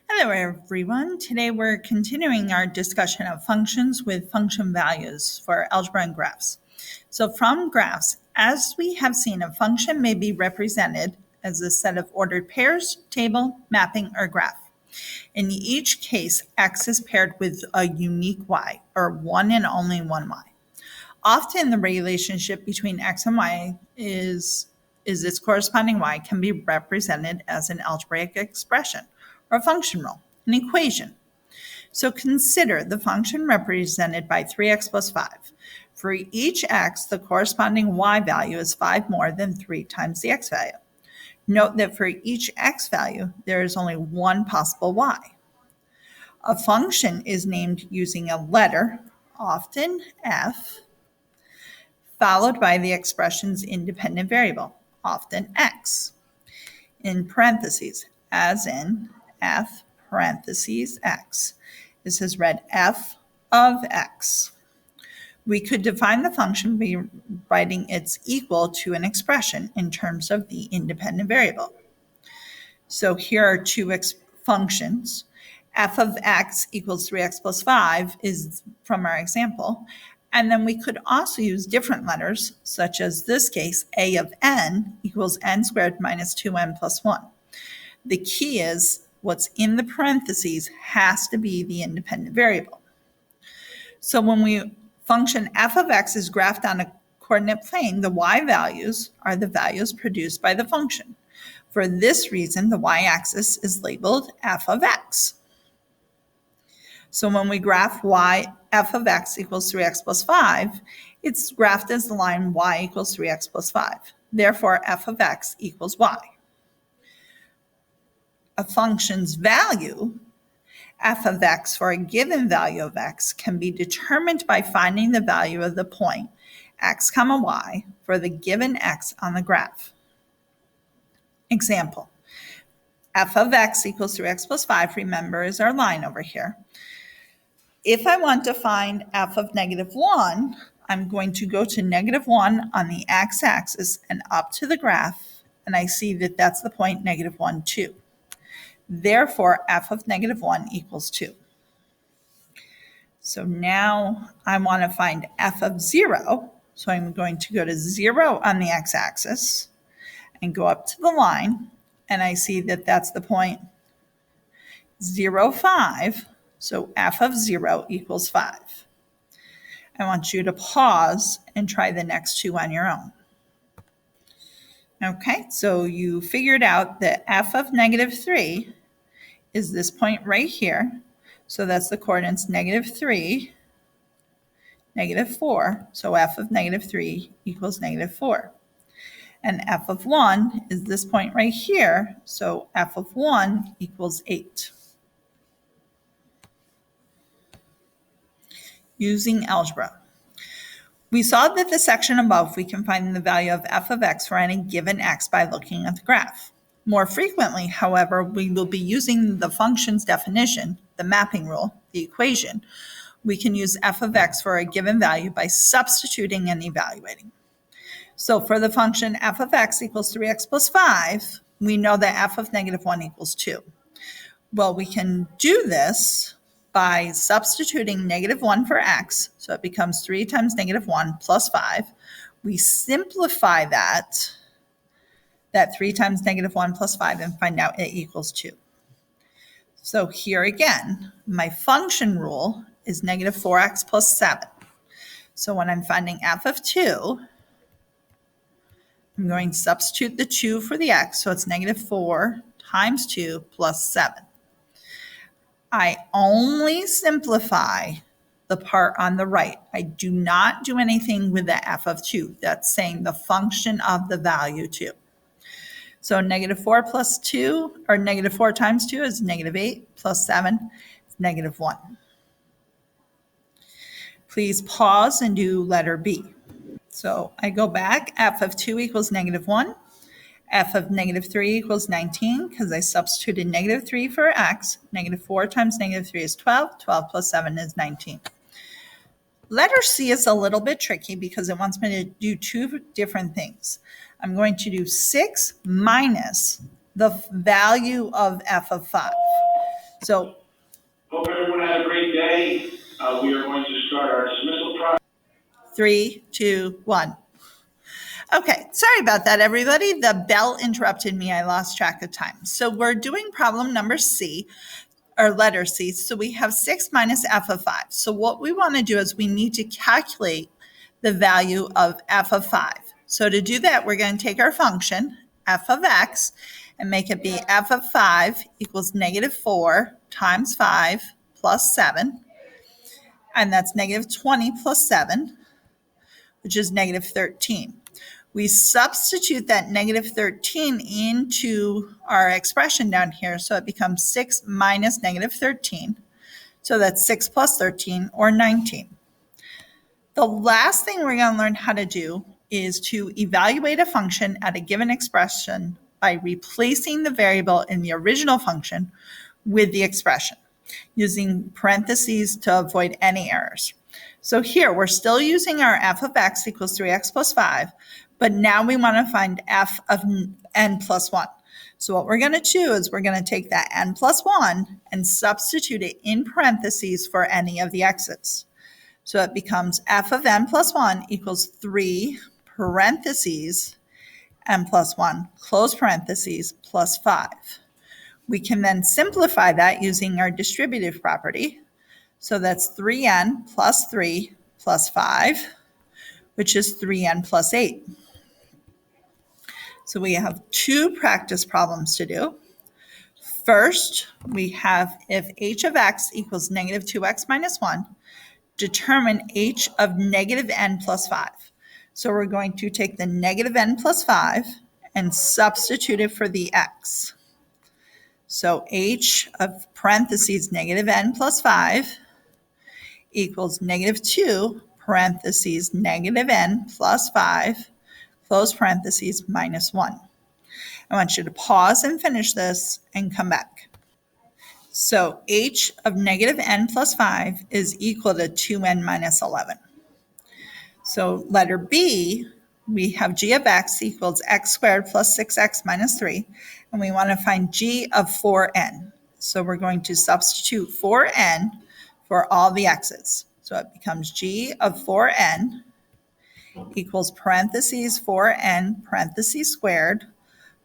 Hello, everyone. Today we're continuing our discussion of functions with function values for algebra and graphs. So from graphs, as we have seen, a function may be represented as a set of ordered pairs, table, mapping, or graph. In each case, x is paired with a unique y, or one and only one y. Often the relationship between x and y is its corresponding y can be represented as an algebraic expression or a function rule, an equation. So consider the function represented by 3x plus 5. For each x, the corresponding y value is 5 more than 3 times the x value. Note that for each x value, there is only one possible y. A function is named using a letter, often f, followed by the expression's independent variable, often x, in parentheses, as in f parentheses x. This is read f of x. We could define the function by writing its equal to an expression in terms of the independent variable. So here are two functions. F of x equals 3x plus 5 is from our example. And then we could also use different letters, such as this case, a of n equals n squared minus 2n plus 1. The key is what's in the parentheses has to be the independent variable. So when we function f of x is graphed on a coordinate plane, the y values are the values produced by the function. For this reason, the y-axis is labeled f of x. So when we graph f of x equals 3x plus 5, it's graphed as the line y equals 3x plus 5. Therefore, f of x equals y. A function's value, f of x for a given value of x, can be determined by finding the value of the point x comma y for the given x on the graph. Example, f of x equals 3x plus 5, remember, is our line over here. If I want to find f of negative 1, I'm going to go to negative 1 on the x-axis and up to the graph, and I see that that's the point negative 1, 2. Therefore, f of negative 1 equals 2. So now I want to find f of 0, so I'm going to go to 0 on the x-axis and go up to the line, and I see that that's the point 0, 5. So f of 0 equals 5. I want you to pause and try the next two on your own. Okay, so you figured out that f of negative 3 is this point right here. So that's the coordinates negative 3, negative 4. So f of negative 3 equals negative 4. And f of 1 is this point right here. So f of 1 equals 8. Using algebra. We saw that the section above, we can find the value of f of x for any given x by looking at the graph. More frequently, however, we will be using the function's definition, the mapping rule, the equation. We can use f of x for a given value by substituting and evaluating. So for the function f of x equals 3x plus 5, we know that f of negative 1 equals 2. Well, we can do this by substituting negative 1 for x, so it becomes 3 times negative 1 plus 5. We simplify that 3 times negative 1 plus 5 and find out it equals 2. So here again, my function rule is negative 4x plus 7. So when I'm finding f of 2, I'm going to substitute the 2 for the x, so it's negative 4 times 2 plus 7. I only simplify the part on the right. I do not do anything with the f of 2. That's saying the function of the value 2. So negative 4 plus 2, or negative 4 times 2 is negative 8 plus 7 is negative 1. Please pause and do letter B. So I go back. F of 2 equals negative 1. F of negative 3 equals 19 because I substituted negative 3 for x. Negative 4 times negative 3 is 12. 12 plus 7 is 19. Letter C is a little bit tricky because it wants me to do two different things. I'm going to do 6 minus the value of f of 5. So hope everyone had a great day. We are going to start our dismissal process. 3, 2, 1. Okay, sorry about that, everybody. The bell interrupted me. I lost track of time. So we're doing problem number C, or letter C. So we have 6 minus f of 5. So what we want to do is we need to calculate the value of f of 5. So to do that, we're going to take our function, f of x, and make it be f of 5 equals negative 4 times 5 plus 7. And that's negative 20 plus 7, which is negative 13. We substitute that negative 13 into our expression down here, so it becomes 6 minus negative 13. So that's 6 plus 13, or 19. The last thing we're going to learn how to do is to evaluate a function at a given expression by replacing the variable in the original function with the expression, using parentheses to avoid any errors. So here we're still using our f of x equals 3x plus 5, but now we want to find f of n plus 1. So what we're going to do is we're going to take that n plus 1 and substitute it in parentheses for any of the x's. So it becomes f of n plus 1 equals 3 parentheses n plus 1 close parentheses plus 5. We can then simplify that using our distributive property. So that's 3n plus 3 plus 5, which is 3n plus 8. So we have 2 practice problems to do. First, we have if h of x equals negative 2x minus 1, determine h of negative n plus 5. So we're going to take the negative n plus 5 and substitute it for the x. So h of parentheses negative n plus 5 equals negative 2 parentheses negative n plus 5 close parentheses minus 1. I want you to pause and finish this and come back. So h of negative n plus 5 is equal to 2n minus 11. So letter B, we have g of x equals x squared plus 6x minus 3, and we want to find g of 4n. So we're going to substitute 4n for all the x's. So it becomes g of 4n equals parentheses 4n parentheses squared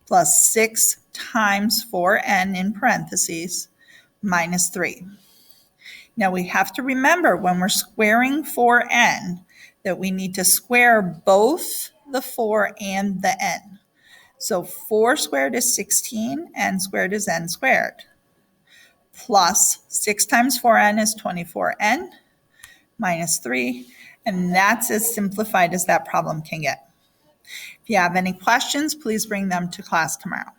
plus 6 times 4n in parentheses minus 3. Now we have to remember when we're squaring 4n that we need to square both the 4 and the n. So 4 squared is 16, n squared is n squared. Plus 6 times 4n is 24n minus 3, and that's as simplified as that problem can get. If you have any questions, please bring them to class tomorrow.